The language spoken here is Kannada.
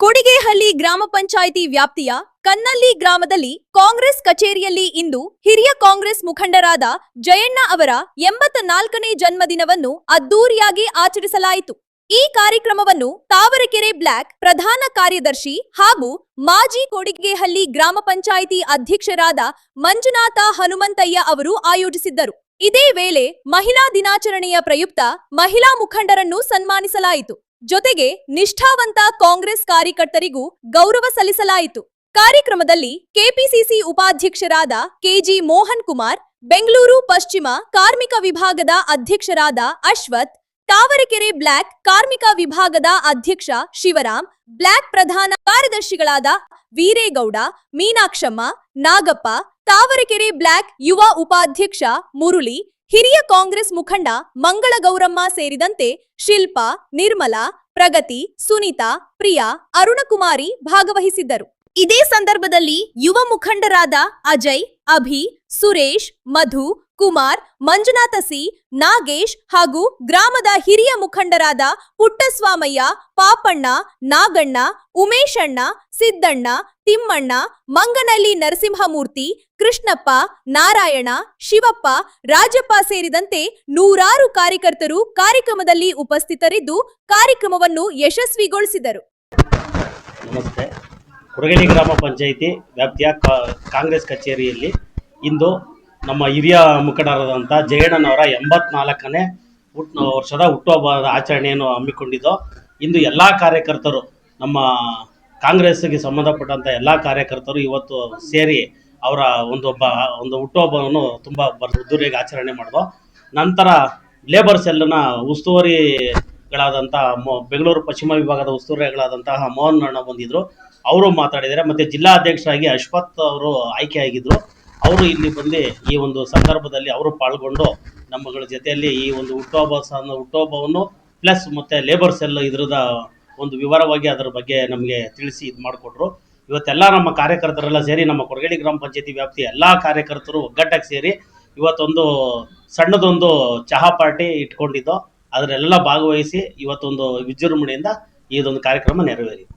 ಕೊಡಿಗೇಹಳ್ಳಿ ಗ್ರಾಮ ಪಂಚಾಯಿತಿ ವ್ಯಾಪ್ತಿಯ ಕನ್ನಳ್ಳಿ ಗ್ರಾಮದಲ್ಲಿ ಕಾಂಗ್ರೆಸ್ ಕಚೇರಿಯಲ್ಲಿ ಇಂದು ಹಿರಿಯ ಕಾಂಗ್ರೆಸ್ ಮುಖಂಡರಾದ ಜಯಣ್ಣ ಅವರ 84ನೇ ಜನ್ಮದಿನವನ್ನು ಅದ್ದೂರಿಯಾಗಿ ಆಚರಿಸಲಾಯಿತು. ಈ ಕಾರ್ಯಕ್ರಮವನ್ನು ತಾವರೆಕೆರೆ ಬ್ಲಾಕ್ ಪ್ರಧಾನ ಕಾರ್ಯದರ್ಶಿ ಹಾಗೂ ಮಾಜಿ ಕೊಡಿಗೇಹಳ್ಳಿ ಗ್ರಾಮ ಪಂಚಾಯಿತಿ ಅಧ್ಯಕ್ಷರಾದ ಮಂಜುನಾಥ ಹನುಮಂತಯ್ಯ ಅವರು ಆಯೋಜಿಸಿದ್ದರು. ಇದೇ ವೇಳೆ ಮಹಿಳಾ ದಿನಾಚರಣೆಯ ಪ್ರಯುಕ್ತ ಮಹಿಳಾ ಮುಖಂಡರನ್ನು ಸನ್ಮಾನಿಸಲಾಯಿತು. ಜೊತೆಗೆ ನಿಷ್ಠಾವಂತ ಕಾಂಗ್ರೆಸ್ ಕಾರ್ಯಕರ್ತರಿಗೂ ಗೌರವ ಸಲ್ಲಿಸಲಾಯಿತು. ಕಾರ್ಯಕ್ರಮದಲ್ಲಿ ಕೆಪಿಸಿಸಿ ಉಪಾಧ್ಯಕ್ಷರಾದ ಕೆಜಿ ಮೋಹನ್ ಕುಮಾರ್, ಬೆಂಗಳೂರು ಪಶ್ಚಿಮ ಕಾರ್ಮಿಕ ವಿಭಾಗದ ಅಧ್ಯಕ್ಷರಾದ ಅಶ್ವಥ್, ತಾವರೆಕೆರೆ ಬ್ಲಾಕ್ ಕಾರ್ಮಿಕ ವಿಭಾಗದ ಅಧ್ಯಕ್ಷ ಶಿವರಾಮ್, ಬ್ಲಾಕ್ ಪ್ರಧಾನ ಕಾರ್ಯದರ್ಶಿಗಳಾದ ವೀರೇಗೌಡ, ಮೀನಾಕ್ಷಮ್ಮ, ನಾಗಪ್ಪ, ತಾವರೆಕೆರೆ ಬ್ಲಾಕ್ ಯುವ ಉಪಾಧ್ಯಕ್ಷ ಮುರುಳಿ, ಹಿರಿಯ ಕಾಂಗ್ರೆಸ್ ಮುಖಂಡ ಮಂಗಳ ಗೌರಮ್ಮ ಸೇರಿದಂತೆ ಶಿಲ್ಪಾ, ನಿರ್ಮಲಾ, ಪ್ರಗತಿ, ಸುನೀತಾ, ಪ್ರಿಯಾ, ಅರುಣಕುಮಾರಿ ಭಾಗವಹಿಸಿದ್ದರು. ಇದೇ ಸಂದರ್ಭದಲ್ಲಿ ಯುವ ಮುಖಂಡರಾದ ಅಜಯ್, ಅಭಿ, ಸುರೇಶ್, ಮಧು, ಕುಮಾರ್, ಮಂಜುನಾಥ ಸಿ, ನಾಗೇಶ್ ಹಾಗೂ ಗ್ರಾಮದ ಹಿರಿಯ ಮುಖಂಡರಾದ ಪುಟ್ಟಸ್ವಾಮಯ್ಯ, ಪಾಪಣ್ಣ, ನಾಗಣ್ಣ, ಉಮೇಶಣ್ಣ, ಸಿದ್ದಣ್ಣ, ತಿಮ್ಮಣ್ಣ, ಮಂಗನಹಳ್ಳಿ ನರಸಿಂಹಮೂರ್ತಿ, ಕೃಷ್ಣಪ್ಪ, ನಾರಾಯಣ, ಶಿವಪ್ಪ, ರಾಜಪ್ಪ ಸೇರಿದಂತೆ ನೂರಾರು ಕಾರ್ಯಕರ್ತರು ಕಾರ್ಯಕ್ರಮದಲ್ಲಿ ಉಪಸ್ಥಿತರಿದ್ದು ಕಾರ್ಯಕ್ರಮವನ್ನು ಯಶಸ್ವಿಗೊಳಿಸಿದರು. ನಮಸ್ತೆ. ಕೊಡಿಗೇಹಳ್ಳಿ ಗ್ರಾಮ ಪಂಚಾಯಿತಿ ವ್ಯಾಪ್ತಿಯ ಕಾಂಗ್ರೆಸ್ ಕಚೇರಿಯಲ್ಲಿ ಇಂದು ನಮ್ಮ ಹಿರಿಯ ಮುಖಂಡರಾದಂಥ ಜಯಣ್ಣನವರ 84ನೇ ವರ್ಷದ ಹುಟ್ಟುಹಬ್ಬದ ಆಚರಣೆಯನ್ನು ಹಮ್ಮಿಕೊಂಡಿದ್ದು. ಇಂದು ಎಲ್ಲ ಕಾರ್ಯಕರ್ತರು, ನಮ್ಮ ಕಾಂಗ್ರೆಸ್ಗೆ ಸಂಬಂಧಪಟ್ಟಂಥ ಎಲ್ಲ ಕಾರ್ಯಕರ್ತರು ಇವತ್ತು ಸೇರಿ ಅವರ ಒಂದು ಹುಟ್ಟುಹಬ್ಬವನ್ನು ತುಂಬ ಅದ್ದೂರಿಯಾಗಿ ಆಚರಣೆ ಮಾಡಿದ್ರು. ನಂತರ ಲೇಬರ್ ಸೆಲ್ನ ಉಸ್ತುವಾರಿಗಳಾದಂಥ ಬೆಂಗಳೂರು ಪಶ್ಚಿಮ ವಿಭಾಗದ ಉಸ್ತುವಾರಿಗಳಾದಂತಹ ಮೋಹನ್ ಅಣ್ಣ ಬಂದಿದ್ದರು, ಅವರು ಮಾತಾಡಿದ್ದಾರೆ. ಮತ್ತು ಜಿಲ್ಲಾಧ್ಯಕ್ಷರಾಗಿ ಅಶ್ವಥ್ ಅವರು ಆಯ್ಕೆಯಾಗಿದ್ದರು. ಅವರು ಇಲ್ಲಿ ಬಂದು ಈ ಒಂದು ಸಂದರ್ಭದಲ್ಲಿ ಅವರು ಪಾಲ್ಗೊಂಡು ನಮ್ಮಗಳ ಜೊತೆಯಲ್ಲಿ ಈ ಒಂದು ಹುಟ್ಟುಹಬ್ಬವನ್ನು ಪ್ಲಸ್ ಮತ್ತು ಲೇಬರ್ ಸೆಲ್ ಇದರದ ಒಂದು ವಿವರವಾಗಿ ಅದರ ಬಗ್ಗೆ ನಮಗೆ ತಿಳಿಸಿ ಇದು ಮಾಡಿಕೊಟ್ರು. ಇವತ್ತೆಲ್ಲ ನಮ್ಮ ಕಾರ್ಯಕರ್ತರೆಲ್ಲ ಸೇರಿ ನಮ್ಮ ಕೊಡಿಗೇಹಳ್ಳಿ ಗ್ರಾಮ ಪಂಚಾಯತಿ ವ್ಯಾಪ್ತಿಯ ಎಲ್ಲ ಕಾರ್ಯಕರ್ತರು ಒಗ್ಗಟ್ಟಾಗಿ ಸೇರಿ ಇವತ್ತೊಂದು ಸಣ್ಣದೊಂದು ಚಹಾ ಪಾರ್ಟಿ ಇಟ್ಕೊಂಡಿದ್ದು. ಅದರೆಲ್ಲ ಭಾಗವಹಿಸಿ ಇವತ್ತೊಂದು ವಿಜೃಂಭಣೆಯಿಂದ ಇದೊಂದು ಕಾರ್ಯಕ್ರಮ ನೆರವೇರಿದೆ.